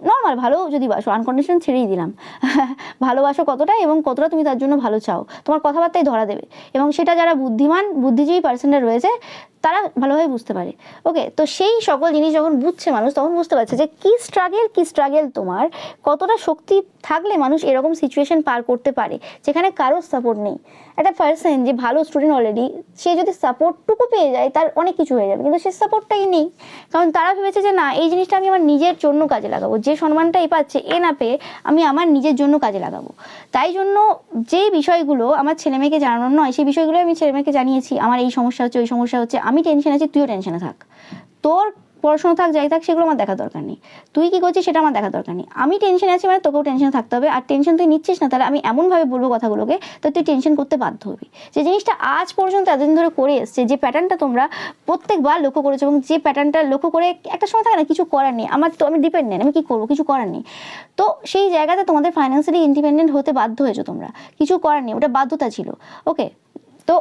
নর্মাল ভালো যদি বাসো, আনকন্ডিশনাল ছেড়েই দিলাম, ভালোবাসো কতটা এবং কতটা তুমি তার জন্য ভালো চাও, তোমার কথাবার্তাই ধরা দেবে। এবং সেটা যারা বুদ্ধিজীবী পার্সনরা রয়েছে, তারা ভালোভাবে বুঝতে পারে। ওকে, তো সেই সকল জিনিস যখন বুঝছে মানুষ, তখন বুঝতে পারছে যে কি স্ট্রাগেল তোমার, কতটা শক্তি থাকলে মানুষ এরকম সিচুয়েশন পার করতে পারে যেখানে কারোর সাপোর্ট নেই। একটা পার্সন যে ভালো স্টুডেন্ট অলরেডি, সে যদি সাপোর্টটুকু পেয়ে যায়, তার অনেক কিছু হয়ে যাবে, কিন্তু সে সাপোর্টটাই নেই, কারণ তারা ভেবেছে যে না, এই জিনিসটা আমি আমার নিজের জন্য কাজে লাগাবো, যে সম্মানটা এই পাচ্ছে এ না পেয়ে আমি আমার নিজের জন্য কাজে লাগাবো। তাই জন্য যে বিষয়গুলো আমার ছেলেমেয়েকে জানানোর নয়, সেই বিষয়গুলো আমি ছেলেমেয়েকে জানিয়েছি, আমার এই সমস্যা হচ্ছে, ওই সমস্যা হচ্ছে, আমি টেনশন আছি, তুইও টেনশনে থাক, তোর পড়াশোনা থাক যাই থাক সেগুলো আমার দেখা দরকার নেই, তুই কি করছিস সেটা আমার দেখা দরকার নেই, আমি টেনশনে আছি মানে তোকেও টেনশনে থাকতে হবে, আর টেনশন তুই নিচ্ছিস না তাহলে আমি এমনভাবে বলবো কথাগুলোকে তো তুই টেনশন করতে বাধ্য হবি। যে জিনিসটা আজ পর্যন্ত এতদিন ধরে করে এসছে, যে প্যাটার্নটা তোমরা প্রত্যেকবার লক্ষ্য করেছো, এবং যে প্যাটার্নটা লক্ষ্য করে একটা সময় থাকে না কিছু করার নেই, আমার তো আমি ডিপেন্ডেন্ট, আমি কি করবো, কিছু করার নেই, তো সেই জায়গাতে তোমাদের ফাইন্যান্সিয়ালি ইন্ডিপেন্ডেন্ট হতে বাধ্য হয়েছো তোমরা, কিছু করার নেই, ওটা বাধ্যতা ছিল। ওকে, তো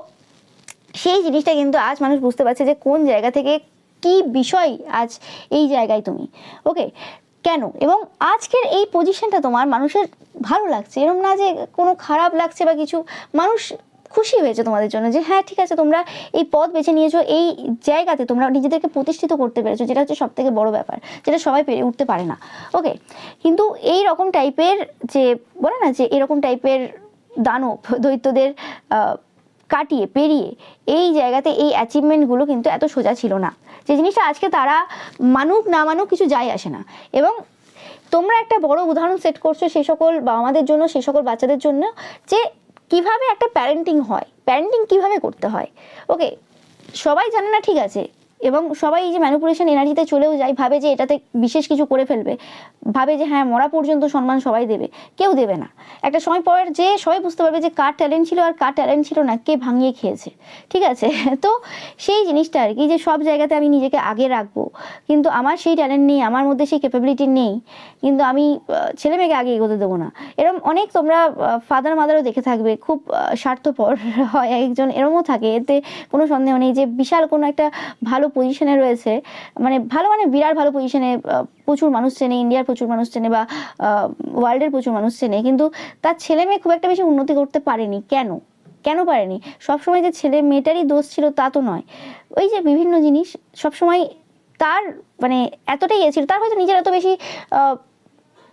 সেই জিনিসটা কিন্তু আজ মানুষ বুঝতে পারছে যে কোন জায়গা থেকে কি বিষয় আজ এই জায়গায় তুমি। ওকে, কেন, এবং আজকের এই পজিশনটা তোমার মানুষের ভালো লাগছে, এরকম না যে কোনো খারাপ লাগছে বা কিছু, মানুষ খুশি হয়েছে তোমাদের জন্য যে হ্যাঁ ঠিক আছে তোমরা এই পথ বেছে নিয়েছো, এই জায়গাতে তোমরা নিজেদেরকে প্রতিষ্ঠিত করতে পেরেছো, যেটা হচ্ছে সব থেকে বড় ব্যাপার, যেটা সবাই পেরে উঠতে পারে না। ওকে, কিন্তু এই রকম টাইপের যে বলে না যে এরকম টাইপের দানব দৈত্যদের কাটিয়ে পেরিয়ে এই জায়গাতে এই অ্যাচিভমেন্টগুলো কিন্তু এত সোজা ছিল না, যে জিনিসটা আজকে তারা মানুক না মানুক কিছু যায় আসে না। এবং তোমরা একটা বড় উদাহরণ সেট করছো সেই সকল বাবা মাদের জন্য, সেই সকল বাচ্চাদের জন্য, যে কিভাবে একটা প্যারেন্টিং হয়, প্যারেন্টিং কিভাবে করতে হয়। ওকে, সবাই জানে না ঠিক আছে, এবং সবাই এই যে ম্যানিপুলেশন এনার্জিতে চলেও যায়, ভাবে যে এটাতে বিশেষ কিছু করে ফেলবে, ভাবে যে হ্যাঁ মরা পর্যন্ত সম্মান সবাই দেবে, কেউ দেবে না। একটা সময় পর যে সবাই বুঝতে পারবে যে কার ট্যালেন্ট ছিল আর কার ট্যালেন্ট ছিল না, কে ভাঙিয়ে খেয়েছে, ঠিক আছে। তো সেই জিনিসটা আর কি, যে সব জায়গাতে আমি নিজেকে আগে রাখবো, কিন্তু আমার সেই ট্যালেন্ট নেই, আমার মধ্যে সেই ক্যাপাবিলিটি নেই, কিন্তু আমি ছেলে মেয়েকে আগে এগোতে দেবো না। এরকম অনেক তোমরা ফাদার মাদারও দেখে থাকবে, খুব স্বার্থপর হয় একজন, এরকমও থাকে, এতে কোনো সন্দেহ নেই যে বিশাল কোনো একটা ভালো পজিশনে রয়েছে, মানে ভালো মানে বিরাট ভালো পজিশনে, প্রচুর মানুষ চেনে, ইন্ডিয়ার প্রচুর মানুষ চেনে বা ওয়ার্ল্ডের প্রচুর মানুষ চেনে, কিন্তু তার ছেলে মেয়ে খুব একটা বেশি উন্নতি করতে পারেনি। কেন কেন পারেনি? সবসময় যে ছেলে মেয়েটারই দোষ ছিল তা তো নয়, ওই যে বিভিন্ন জিনিস সবসময় তার মানে এতটাই ছিল, তার হয়তো নিজের এত বেশি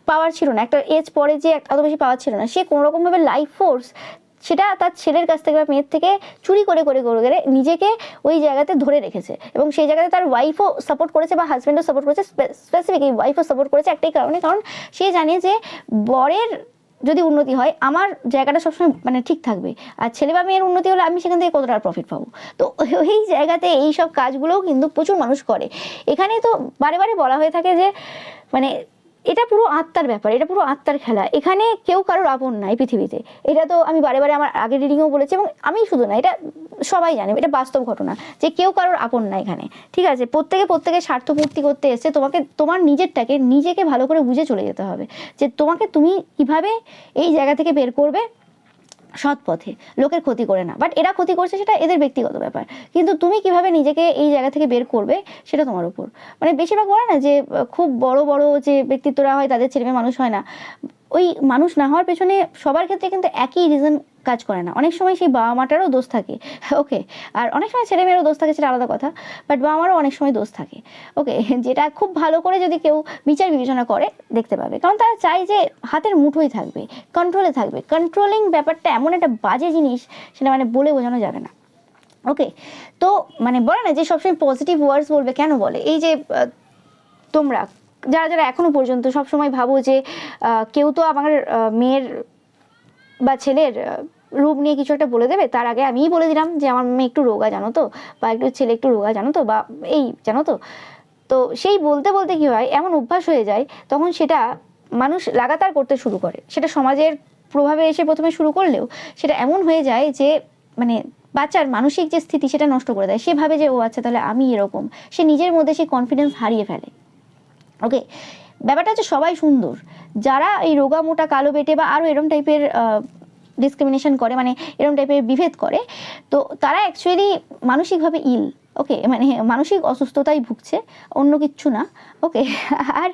পাওয়ার ছিল না, একটা এজ পরে যে এত বেশি পাওয়ার ছিল না, সে কোনোরকমভাবে লাইফ ফোর্স সেটা তার ছেলের কাছ থেকে বা মেয়ের থেকে চুরি করে করে করে করে নিজেকে ওই জায়গাতে ধরে রেখেছে, এবং সেই জায়গাতে তার ওয়াইফও সাপোর্ট করেছে বা হাজব্যান্ডও সাপোর্ট করেছে, স্পেসিফিক এই ওয়াইফও সাপোর্ট করেছে একটাই কারণে, কারণ সে জানে যে বরের যদি উন্নতি হয় আমার জায়গাটা সবসময় মানে ঠিক থাকবে, আর ছেলে বা মেয়ের উন্নতি হলে আমি সেখান থেকে কতটা প্রফিট পাবো। তো ওই জায়গাতে এই সব কাজগুলোও কিন্তু প্রচুর মানুষ করে। এখানে তো বারে বারে বলা হয়ে থাকে যে মানে এটা পুরো আত্মার ব্যাপার, এটা পুরো আত্মার খেলা, এখানে কেউ কারোর আপন নাই পৃথিবীতে। এটা তো আমি বারে বারে আমার আগের রিডিংও বলেছি, এবং আমি শুধু না, এটা সবাই জানে, এটা বাস্তব ঘটনা যে কেউ কারোর আপন না এখানে, ঠিক আছে। প্রত্যেকের স্বার্থপূর্তি করতে এসছে, তোমাকে তোমার নিজেকে ভালো করে বুঝে চলে যেতে হবে, যে তুমি কিভাবে এই জায়গা থেকে বের করবে সৎ পথে, লোকের ক্ষতি করে না। বাট এরা ক্ষতি করছে সেটা এদের ব্যক্তিগত ব্যাপার, কিন্তু তুমি কিভাবে নিজেকে এই জায়গা থেকে বের করবে সেটা তোমার উপর। মানে বেশিরভাগ বলে না যে খুব বড় বড় যে ব্যক্তিত্বরা হয় তাদের ছেলে মেয়ে মানুষ হয় না, ওই মানুষ না হওয়ার পেছনে সবার ক্ষেত্রে কিন্তু একই রিজন কাজ করে না, অনেক সময় সেই বাবা মাটারও দোষ থাকে। ওকে, আর অনেক সময় ছেলে মেয়েরও দোষ থাকে, সেটা আলাদা কথা, বাট বাবা মারও অনেক সময় দোষ থাকে। ওকে, যেটা খুব ভালো করে যদি কেউ বিচার বিবেচনা করে দেখতে পাবে, কারণ তারা চায় যে হাতের মুঠোই থাকবে, কন্ট্রোলে থাকবে। কন্ট্রোলিং ব্যাপারটা এমন একটা বাজে জিনিস, সেটা মানে বলে বোঝানো যাবে না। ওকে, তো মানে বলে না যে সবসময় পজিটিভ ওয়ার্ডস বলবে, কেন বলে এই যে তোমরা যারা যারা এখনো পর্যন্ত সবসময় ভাবো যে কেউ তো আমার মেয়ের বা ছেলের রূপ নিয়ে কিছু একটা বলে দেবে, তার আগে আমিই বলে দিলাম যে আমার মেয়ে একটু রোগা জানো তো, বা একটু ছেলে একটু রোগা জানো তো, বা এই জানো তো। তো সেই বলতে বলতে কি হয়, এমন অভ্যাস হয়ে যায়, তখন সেটা মানুষ লাগাতার করতে শুরু করে, সেটা সমাজের প্রভাবে এসে প্রথমে শুরু করলেও সেটা এমন হয়ে যায় যে মানে বাচ্চার মানসিক যে স্থিতি সেটা নষ্ট করে দেয়। সে ভাবে যে ও আচ্ছা তাহলে আমি এরকম, সে নিজের মধ্যে সেই কনফিডেন্স হারিয়ে ফেলে। ওকে, ব্যাপারটা হচ্ছে সবাই সুন্দর, যারা এই রোগা মোটা কালো বেটে বা আরও এরম টাইপের ডিসক্রিমিনেশন করে, মানে এরম টাইপের বিভেদ করে, তো তারা অ্যাকচুয়ালি মানসিকভাবে ইল। ওকে, মানে মানসিক অসুস্থতায় ভুগছে, অন্য কিচ্ছু না। ওকে, আর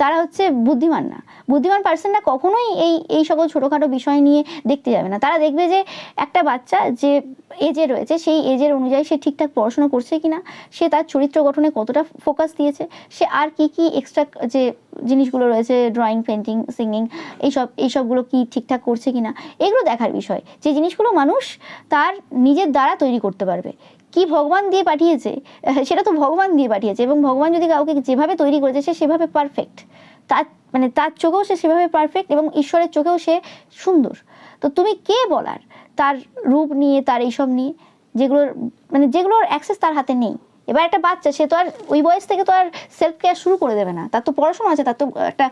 তারা হচ্ছে বুদ্ধিমান না। বুদ্ধিমান পার্সনরা কখনোই এই সকল ছোটোখাটো বিষয় নিয়ে দেখতে যাবে না। তারা দেখবে যে একটা বাচ্চা যে এজে রয়েছে সেই এজের অনুযায়ী সে ঠিকঠাক পড়াশোনা করছে কিনা, সে তার চরিত্র গঠনে কতটা ফোকাস দিয়েছে, সে আর কি এক্সট্রা যে জিনিসগুলো রয়েছে ড্রয়িং, পেন্টিং, সিঙ্গিং, এইসবগুলো কি ঠিকঠাক করছে কিনা, এগুলো দেখার বিষয়। যে জিনিসগুলো মানুষ তার নিজের দ্বারা তৈরি করতে পারবে। কি ভগবান দিয়ে পাঠিয়েছে সেটা তো ভগবান দিয়ে পাঠিয়েছে, এবং ভগবান যদি কাউকে যেভাবে তৈরি করেছে সে সেভাবে পারফেক্ট, তার মানে তার চোখেও সে সেভাবে পারফেক্ট, এবং ঈশ্বরের চোখেও সে সুন্দর। তো তুমি কে বলার তার রূপ নিয়ে, তার এইসব নিয়ে, যেগুলোর অ্যাক্সেস তার হাতে নেই, এবার একটা বাচ্চা, সে তো আর ওই বয়স থেকে তো আর সেলফ কেয়ার শুরু করে দেবে না, তার তো পড়াশোনা আছে, তার তো একটা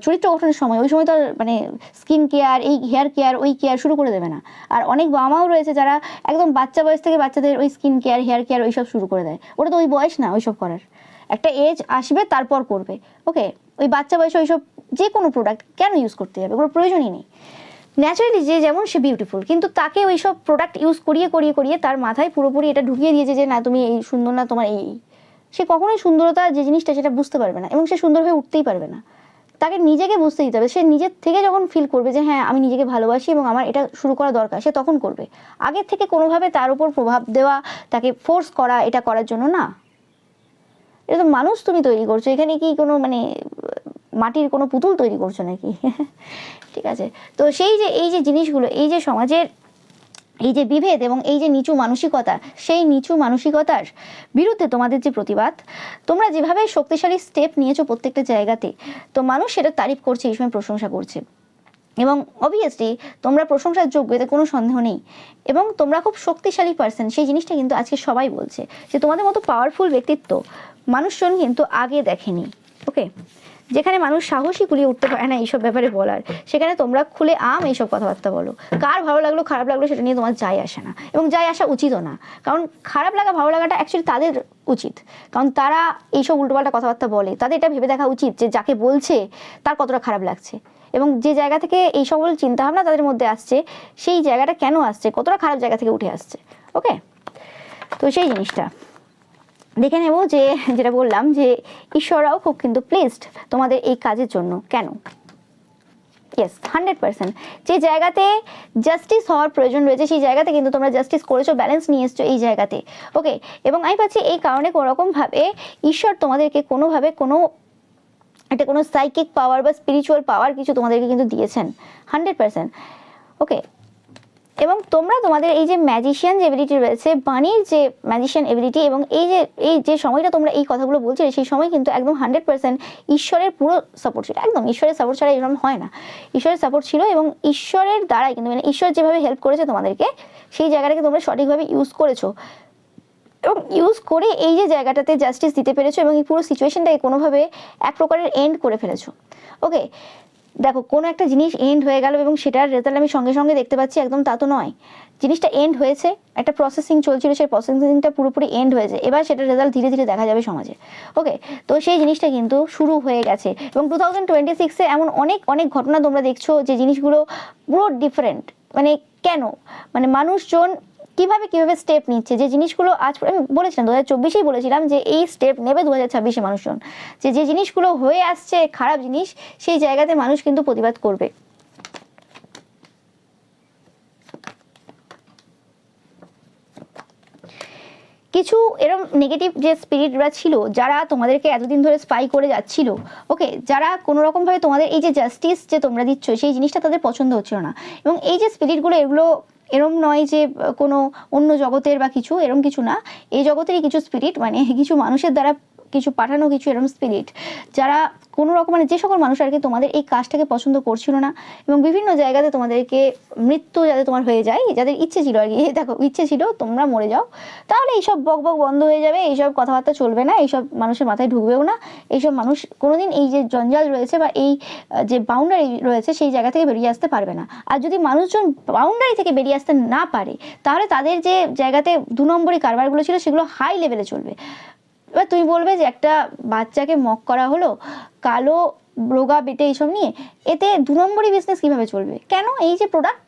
চরিত্র গঠনের সময়, ওই সময় তো মানে স্কিন কেয়ার, এই হেয়ার কেয়ার, ওই কেয়ার শুরু করে দেবে না। আর অনেক বাবা মাও রয়েছে যারা একদম বাচ্চা বয়স থেকে বাচ্চাদের ওই স্কিন কেয়ার, হেয়ার কেয়ার ওইসব শুরু করে দেয়। ওটা তো ওই বয়স না ওইসব করার, একটা এজ আসবে তারপর করবে। ওকে, ওই বাচ্চা বয়সে ওইসব যে কোনো প্রোডাক্ট কেন ইউজ করতে যাবে, কোনো প্রয়োজনই নেই। ন্যাচারালি যে যেমন সে বিউটিফুল, কিন্তু তাকে ওই সব প্রোডাক্ট ইউজ করিয়ে করিয়ে করিয়ে তার মাথায় পুরোপুরি এটা ঢুকিয়ে দিয়েছে যে না তুমি এই সুন্দর না, তোমার এই, সে কখনোই সুন্দরতা যে জিনিসটা সেটা বুঝতে পারবে না, এবং সে সুন্দর হয়ে উঠতেই পারবে না। তাকে নিজেকে বুঝতে দিতে হবে। সে নিজের থেকে যখন ফিল করবে যে হ্যাঁ আমি নিজেকে ভালোবাসি এবং আমার এটা শুরু করা দরকার, সে তখন করবে। আগের থেকে কোনোভাবে তার উপর প্রভাব দেওয়া, তাকে ফোর্স করা এটা করার জন্য না। এটা তো মানুষ তুমি তৈরি করছো, এখানে কি কোনো মানে মাটির কোনো পুতুল তৈরি করছো নাকি? ঠিক আছে, তো সেই যে এই যে জিনিসগুলো, এই যে সমাজের এই যে বিভেদ এবং এই যে নিচু মানসিকতা, সেই নিচু মানসিকতার বিরুদ্ধে তোমাদের যে প্রতিবাদ, তোমরা যেভাবে শক্তিশালী স্টেপ নিয়েছো প্রত্যেকটা জায়গাতে, তো মানুষ সেটা তারিফ করছে, এই সময় প্রশংসা করছে, এবং অবভিয়াসলি তোমরা প্রশংসার যোগ্য, এতে কোনো সন্দেহ নেই। এবং তোমরা খুব শক্তিশালী পার্সন, সেই জিনিসটা কিন্তু আজকে সবাই বলছে যে তোমাদের মতো পাওয়ারফুল ব্যক্তিত্ব মানুষজন কিন্তু আগে দেখেনি। ওকে, যেখানে মানুষ সাহসী কুলিয়ে উঠতে পারে না এইসব ব্যাপারে বলার, সেখানে তোমরা খুলে এইসব কথাবার্তা বলো। কার ভালো লাগলো খারাপ লাগলো সেটা নিয়ে তোমার যায় আসে না, এবং যায় আসা উচিতও না। কারণ খারাপ লাগা ভালো লাগাটা অ্যাকচুয়ালি তাদের উচিত, কারণ তারা এইসব উল্টোপাল্টা কথাবার্তা বলে। তাদের এটা ভেবে দেখা উচিত যে যাকে বলছে তার কতটা খারাপ লাগছে, এবং যে জায়গা থেকে এই সকল চিন্তাভাবনা তাদের মধ্যে আসছে, সেই জায়গাটা কেন আসছে, কতটা খারাপ জায়গা থেকে উঠে আসছে। ওকে, তো সেই জিনিসটা দেখে নেব যে যেটা বললাম যে ঈশ্বররাও খুব কিন্তু প্লেসড তোমাদের এই কাজের জন্য। কেন? ইয়েস, 100%। যে জায়গাতে জাস্টিস হওয়ার প্রয়োজন রয়েছে সেই জায়গাতে কিন্তু তোমরা জাস্টিস করেছো, ব্যালেন্স নিয়ে এসছো এই জায়গাতে। ওকে, এবং আমি পাচ্ছি এই কারণে কোনোরকমভাবে ঈশ্বর তোমাদেরকে কোনোভাবে একটা কোনো সাইকিক পাওয়ার বা স্পিরিচুয়াল পাওয়ার কিছু তোমাদেরকে কিন্তু দিয়েছেন 100%। ওকে, এবং তোমরা তোমাদের এই যে ম্যাজিশিয়ান যে এবিলিটি রয়েছে, বাণীর যে ম্যাজিশিয়ান এবিলিটি, এবং এই যে সময়টা তোমরা এই কথাগুলো বলছিলে, সেই সময় কিন্তু একদম 100% ঈশ্বরের পুরো সাপোর্ট ছিল। একদম ঈশ্বরের সাপোর্ট ছাড়া এরকম হয় না, ঈশ্বরের সাপোর্ট ছিল, এবং ঈশ্বরের দ্বারাই কিন্তু মানে ঈশ্বর যেভাবে হেল্প করেছে তোমাদেরকে, সেই জায়গাটাকে তোমরা সঠিকভাবে ইউজ করেছো, এবং ইউজ করে এই যে জায়গাটাতে জাস্টিস দিতে পেরেছো, এবং এই পুরো সিচুয়েশনটাকে কোনোভাবে এক প্রকারের এন্ড করে ফেলেছো। ওকে, দেখো কোনো একটা জিনিস এন্ড হয়ে গেল এবং সেটার রেজাল্ট আমি সঙ্গে সঙ্গে দেখতে পাচ্ছি, একদম তা তো নয়। জিনিসটা এন্ড হয়েছে, একটা প্রসেসিং চলছিল, সেই প্রসেসিংটা পুরোপুরি এন্ড হয়েছে, এবার সেটার রেজাল্ট ধীরে ধীরে দেখা যাবে সমাজে। ওকে, তো সেই জিনিসটা কিন্তু শুরু হয়ে গেছে, এবং 2026-এ এমন অনেক অনেক ঘটনা তোমরা দেখছো যে জিনিসগুলো পুরো ডিফারেন্ট। মানে কেন? মানে মানুষজন কিভাবে কিভাবে স্টেপ নিচ্ছে, যে জিনিসগুলো আজ আমি বলেছিলাম 2024-এই বলেছিলাম যে এই স্টেপ নেবে 2026-এ মানুষজন, যে জিনিসগুলো হয়ে আসছে খারাপ জিনিস, সেই জায়গাতে মানুষ কিন্তু প্রতিবাদ করবে। কিছু এরকম নেগেটিভ যে স্পিরিটরা ছিল, যারা তোমাদেরকে এতদিন ধরে স্পাই করে যাচ্ছিল, ওকে, যারা কোনো রকমভাবে তোমাদের এই যে জাস্টিস যে তোমরা দিচ্ছ সেই জিনিসটা তাদের পছন্দ হচ্ছিল না। এবং এই যে স্পিরিটগুলো, এগুলো এরম নয় যে কোনো অন্য জগতের বা কিছু, এরম কিছু না, এই জগতেরই কিছু স্পিরিট, মানে কিছু মানুষের দ্বারা কিছু পাঠানো কিছু এরকম স্পিরিট, যারা কোনো রকম মানে যে সকল মানুষ আর কি তোমাদের এই কাজটাকে পছন্দ করছিল না, এবং বিভিন্ন জায়গাতে তোমাদেরকে মৃত্যু যাতে তোমার হয়ে যায়, যাদের ইচ্ছে ছিল আর কি, দেখো ইচ্ছে ছিল তোমরা মরে যাও, তাহলে এইসব বক বক বন্ধ হয়ে যাবে, এইসব কথাবার্তা চলবে না, এইসব মানুষের মাথায় ঢুকবেও না, এইসব মানুষ কোনোদিন এই যে জঞ্জাল রয়েছে বা এই যে বাউন্ডারি রয়েছে সেই জায়গা থেকে বেরিয়ে আসতে পারবে না। আর যদি মানুষজন বাউন্ডারি থেকে বেরিয়ে আসতে না পারে, তাহলে তাদের যে জায়গাতে 2 নম্বরই কারবারগুলো ছিল সেগুলো হাই লেভেলে চলবে। এবার তুমি বলবে যে একটা বাচ্চাকে মক করা হলো, কালো রোগা বেটে এইসব নিয়ে, এতে 2 নম্বরই বিজনেস কীভাবে চলবে? কেন? এই যে প্রোডাক্ট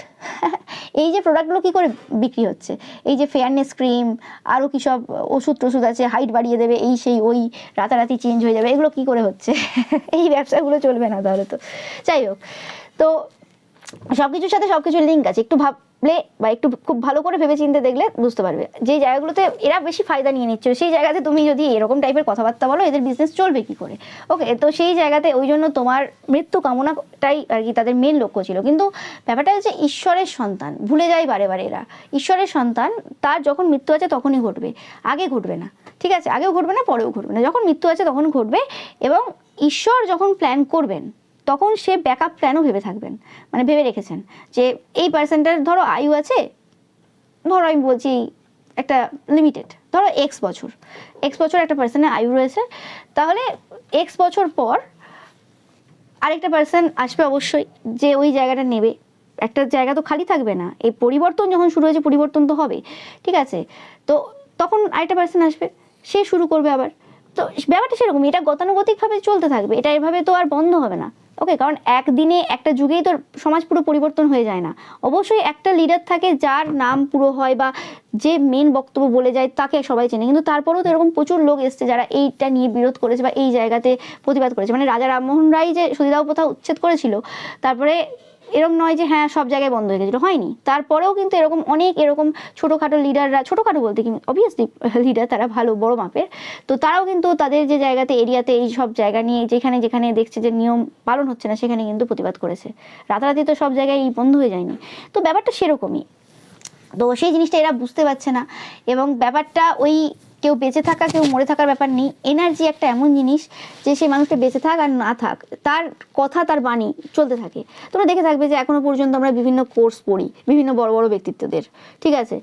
এই যে প্রোডাক্টগুলো কী করে বিক্রি হচ্ছে, এই যে ফেয়ারনেস ক্রিম, আরও কী সব ওষুধ টষুধ আছে, হাইট বাড়িয়ে দেবে, এই সেই ওই, রাতারাতি চেঞ্জ হয়ে যাবে, এগুলো কী করে হচ্ছে? এই ব্যবসাগুলো চলবে না তাহলে তো। যাই হোক, তো সব কিছুর সাথে সব কিছুর লিঙ্ক আছে, একটু ভাবলে বা একটু খুব ভালো করে ভেবে চিন্তে দেখলে বুঝতে পারবে। যে জায়গাগুলোতে এরা বেশি ফায়দা নিয়ে নিচ্ছে, সেই জায়গাতে তুমি যদি এরকম টাইপের কথাবার্তা বলো, এদের বিজনেস চলবে কি করে? ওকে, তো সেই জায়গাতে ওই জন্য তোমার মৃত্যু কামনাটাই আর কি তাদের মেন লক্ষ্য ছিল। কিন্তু ব্যাপারটা হচ্ছে ঈশ্বরের সন্তান, ভুলে যায় বারে বারে এরা, ঈশ্বরের সন্তান, তার যখন মৃত্যু আছে তখনই ঘটবে, আগে ঘটবে না। ঠিক আছে, আগেও ঘটবে না, পরেও ঘটবে না, যখন মৃত্যু আছে তখন ঘটবে। এবং ঈশ্বর যখন প্ল্যান করবেন তখন সে ব্যাকআপ প্ল্যানও ভেবে থাকবেন, মানে ভেবে রেখেছেন যে এই পার্সেন্টার ধরো আয়ু আছে, ধরো আমি বলছি একটা লিমিটেড, ধরো এক্স বছর একটা পার্সনের আয়ু রয়েছে, তাহলে এক্স বছর পর আরেকটা পার্সন আসবে অবশ্যই, যে ওই জায়গাটা নেবে। একটা জায়গা তো খালি থাকবে না, এই পরিবর্তন যখন শুরু হয়েছে পরিবর্তন তো হবে, ঠিক আছে? তো তখন আরেকটা পার্সন আসবে, সে শুরু করবে আবার। তো ব্যাপারটা সেরকম, এটা গতানুগতিকভাবে চলতে থাকবে, এটা এভাবে তো আর বন্ধ হবে না। ওকে, কারণ একদিনে একটা যুগেই তো সমাজ পুরো পরিবর্তন হয়ে যায় না। অবশ্যই একটা লিডার থাকে যার নাম পুরো হয় বা যে মেন বক্তব্য বলে যায় তাকে সবাই চেনে, কিন্তু তারপরেও তো এরকম প্রচুর লোক এসছে যারা এইটা নিয়ে বিরোধ করেছে বা এই জায়গাতে প্রতিবাদ করেছে। মানে রাজা রামমোহন রায় যে সতীদাহ প্রথা উচ্ছেদ করেছিল, তারপরে এরকম নয় যে হ্যাঁ সব জায়গায় বন্ধ হয়ে গেছিলো, হয়নি। তারপরেও কিন্তু এরকম অনেক এরকম ছোটোখাটো লিডাররা, ছোটোখাটো বলতে কি অবভিয়াসলি লিডার তারা ভালো বড় মাপের, তো তারাও কিন্তু তাদের যে জায়গাতে এরিয়াতে এই সব জায়গা নিয়ে যেখানে যেখানে দেখছে যে নিয়ম পালন হচ্ছে না সেখানে কিন্তু প্রতিবাদ করেছে। রাতারাতি তো সব জায়গায় বন্ধ হয়ে যায়নি, তো ব্যাপারটা সেরকমই। তো সেই জিনিসটা এরা বুঝতে পারছে না, এবং ব্যাপারটা ওই কেউ বেঁচে থাকা কেউ মরে থাকার ব্যাপার নেই। এনার্জি একটা এমন জিনিস যে সেই মানুষটা বেঁচে থাক আর না থাক, তার কথা তার বাণী চলতে থাকে। তোমরা দেখে থাকবে যে এখনো পর্যন্ত আমরা বিভিন্ন কোর্স পড়ি বিভিন্ন বড় বড় ব্যক্তিত্বদের, ঠিক আছে?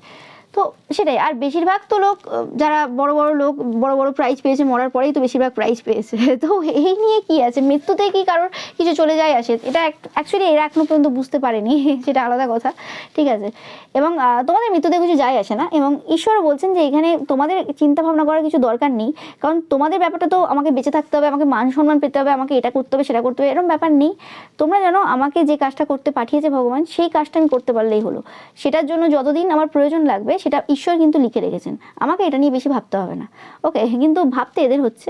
তো সেটাই। আর বেশিরভাগ তো লোক যারা বড় বড় লোক বড় বড় প্রাইজ পেয়েছে মরার পরেই তো বেশিরভাগ প্রাইজ পেয়েছে। তো এই নিয়ে কি আছে, মৃত্যুতে কি কারোর কিছু চলে যায় আসে, এটা অ্যাকচুয়ালি এরা এখনো পর্যন্ত বুঝতে পারেনি, সেটা আলাদা কথা, ঠিক আছে? এবং তোমাদের মৃত্যুতে কিছু যায় আসে না, এবং ঈশ্বর বলছেন যে এখানে তোমাদের চিন্তা ভাবনা করার কিছু দরকার নেই, কারণ তোমাদের ব্যাপারটা তো আমাকে বেঁচে থাকতে হবে, আমাকে মান সম্মান পেতে হবে, আমাকে এটা করতে হবে সেটা করতে হবে, এরকম ব্যাপার নেই। তোমরা জানো আমাকে যে কাজটা করতে পাঠিয়েছে ভগবান, সেই কাজটা আমি করতে পারলেই হলো। সেটার জন্য যতদিন আমার প্রয়োজন লাগবে সেটা ঈশ্বর কিন্তু লিখে রেখেছেন, আমাকে এটা নিয়ে বেশি ভাবতে হবে না। ওকে, কিন্তু ভাবতে এদের হচ্ছে,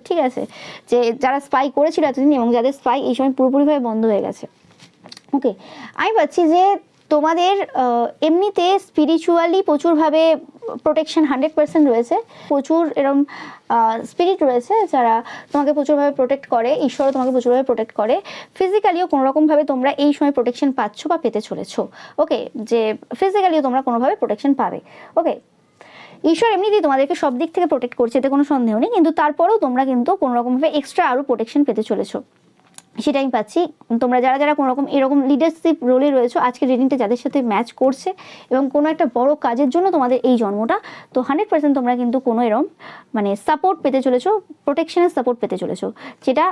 ঠিক আছে? যে যারা স্পাই করেছিল এতদিন এবং যাদের স্পাই এই সময় পুরোপুরিভাবে বন্ধ হয়ে গেছে। ওকে, আমি পাচ্ছি যে তোমাদের এমনিতে স্পিরিচুয়ালি প্রচুরভাবে প্রোটেকশন 100% রয়েছে, প্রচুর এরম স্পিরিট রয়েছে যারা তোমাকে প্রচুরভাবে প্রোটেক্ট করে, ঈশ্বরও তোমাকে প্রচুরভাবে প্রোটেক্ট করে। ফিজিক্যালিও কোনোরকমভাবে তোমরা এই সময় প্রোটেকশন পাচ্ছ বা পেতে চলেছো। ওকে, যে ফিজিক্যালিও তোমরা কোনোভাবে প্রোটেকশন পাবে। ওকে, ঈশ্বর এমনিতেই তোমাদেরকে সব দিক থেকে প্রোটেক্ট করছে, এতে কোনো সন্দেহ নেই, কিন্তু তারপরেও তোমরা কিন্তু কোনোরকমভাবে এক্সট্রা আরও প্রোটেকশন পেতে চলেছো, সেটা আমি পাচ্ছি। তোমরা যারা যারা কোনো রকম এরকম লিডারশিপ রোলে রয়েছো, আজকের রিডিংটা যাদের সাথে ম্যাচ করছে এবং কোনো একটা বড় কাজের জন্য তোমাদের এই জন্মটা, তো 100% তোমরা কিন্তু কোনো এরকম মানে সাপোর্ট পেতে চলেছো, প্রোটেকশনের সাপোর্ট পেতে চলেছো, যেটা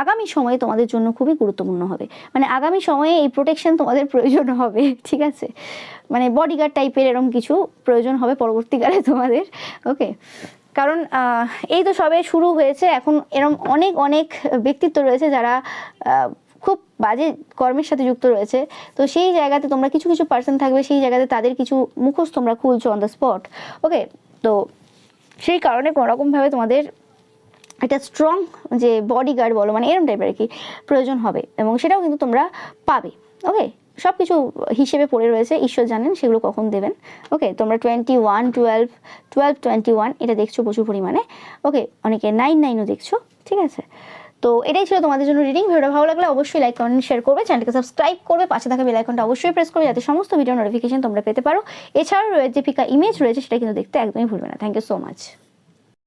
আগামী সময়ে তোমাদের জন্য খুবই গুরুত্বপূর্ণ হবে। মানে আগামী সময়ে এই প্রোটেকশন তোমাদের প্রয়োজন হবে, ঠিক আছে? মানে বডিগার্ড টাইপের এরকম কিছু প্রয়োজন হবে পরবর্তীকালে তোমাদের। ওকে, কারণ এই তো সবে শুরু হয়েছে, এখন এরকম অনেক অনেক ব্যক্তিত্ব রয়েছে যারা খুব বাজে কর্মের সাথে যুক্ত রয়েছে। তো সেই জায়গাতে তোমরা কিছু কিছু পার্সন থাকবে, সেই জায়গাতে তাদের কিছু মুখোশ তোমরা খুলছো অন দ্য স্পট। ওকে, তো সেই কারণে কোনোরকমভাবে তোমাদের একটা স্ট্রং যে বডিগার্ড বলো মানে এরম টাইপের আর কি প্রয়োজন হবে, এবং সেটাও কিন্তু তোমরা পাবে। ওকে, সব কিছু হিসেবে পড়ে রয়েছে, ঈশ্বর জানেন সেগুলো কখন দেবেন। ওকে, তোমরা 21, 12, 21 এটা দেখছো প্রচুর পরিমাণে। ওকে, অনেকে 9 দেখছো, ঠিক আছে? তো এটাই ছিল তোমাদের জন্য রিডিং। ভিডিওটা ভালো লাগলে অবশ্যই লাইক কমেন্ট শেয়ার করবে, চ্যানেলকে সাবস্ক্রাইব করবে, পাশে থাকা বেল আইকনটা অবশ্যই প্রেস করবে যাতে সমস্ত ভিডিও নোটিফিকেশন তোমরা পেতে পারো। এছাড়াও যে পিকা ইমেজ রয়েছে সেটা কিন্তু দেখতে একদমই ভুলবে না। Thank you so much.